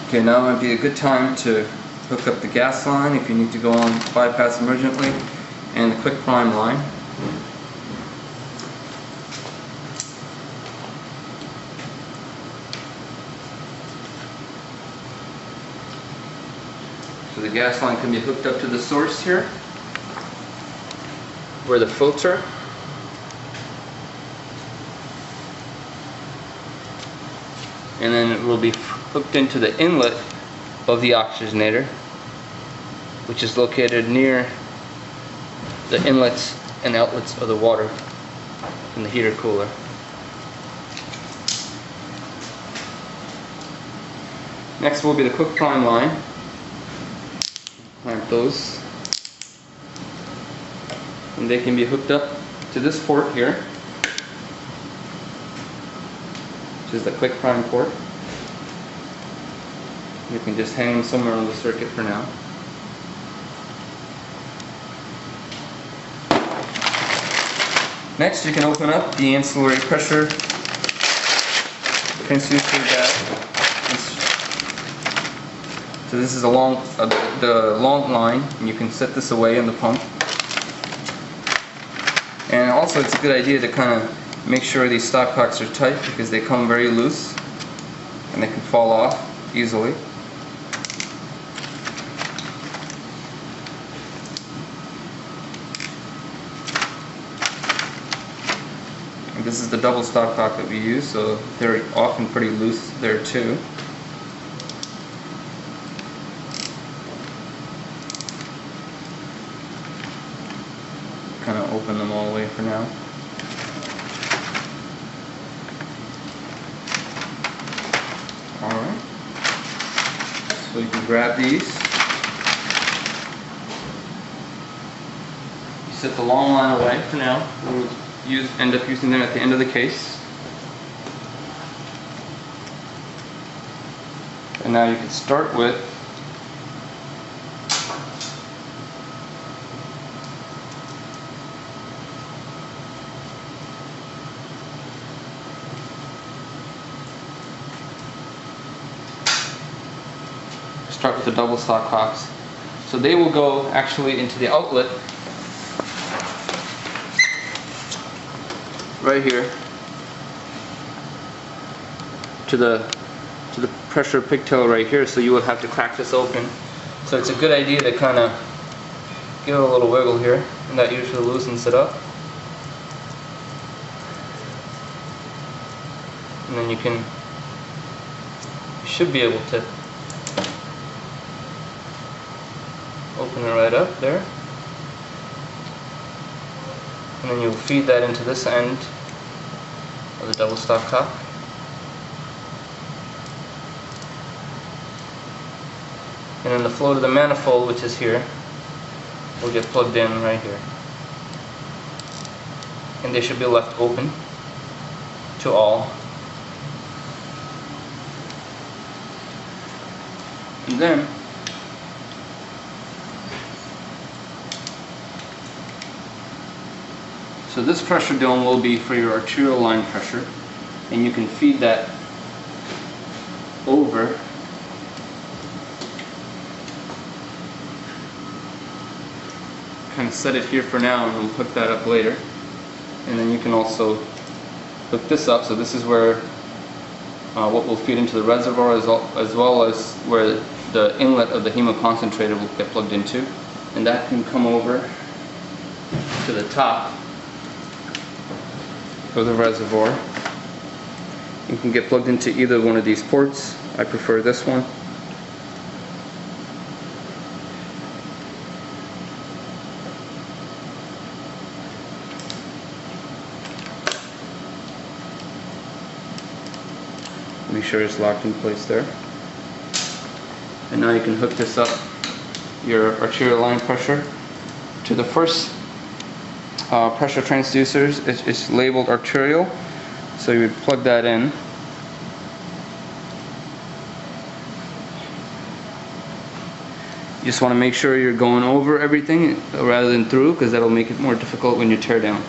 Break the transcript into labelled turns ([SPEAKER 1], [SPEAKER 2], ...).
[SPEAKER 1] Okay, now might be a good time to hook up the gas line if you need to go on bypass emergently, and the quick prime line. So the gas line can be hooked up to the source here, where the filter, and then it will be hooked into the inlet of the oxygenator, which is located near the inlets and outlets of the water in the heater cooler. Next will be the quick prime line. Clamp those, and they can be hooked up to this port here, which is the quick prime port. You can just hang them somewhere on the circuit for now. Next, you can open up the ancillary pressure transducer valve. So this is the long line, and you can set this away in the pump. And also, it's a good idea to kind of make sure these stopcocks are tight, because they come very loose and they can fall off easily. And this is the double stopcock that we use, so they're often pretty loose there too. Kind of open them all the way for now. Alright, so you can grab these. You set the long line away for now. We'll end up using them at the end of the case. And now you can start with the double stopcocks. So they will go actually into the outlet right here to the pressure pigtail right here, so you would have to crack this open. So it's a good idea to kind of give it a little wiggle here, and that usually loosens it up. And then you should be able to open it right up there, and then you'll feed that into this end of the double stopcock. And then the flow to the manifold, which is here, will get plugged in right here, and they should be left open to all. And then so this pressure dome will be for your arterial line pressure, and you can feed that over kind of set it here for now, and we'll hook that up later. And then you can also hook this up, so this is where what will feed into the reservoir, as well as where the inlet of the hemoconcentrator will get plugged into, and that can come over to the top of the reservoir. You can get plugged into either one of these ports. I prefer this one. Make sure it's locked in place there. And now you can hook this up, your arterial line pressure, to the first pressure transducers. It's labeled arterial, so you would plug that in. You just want to make sure you're going over everything rather than through, because that'll make it more difficult when you tear down.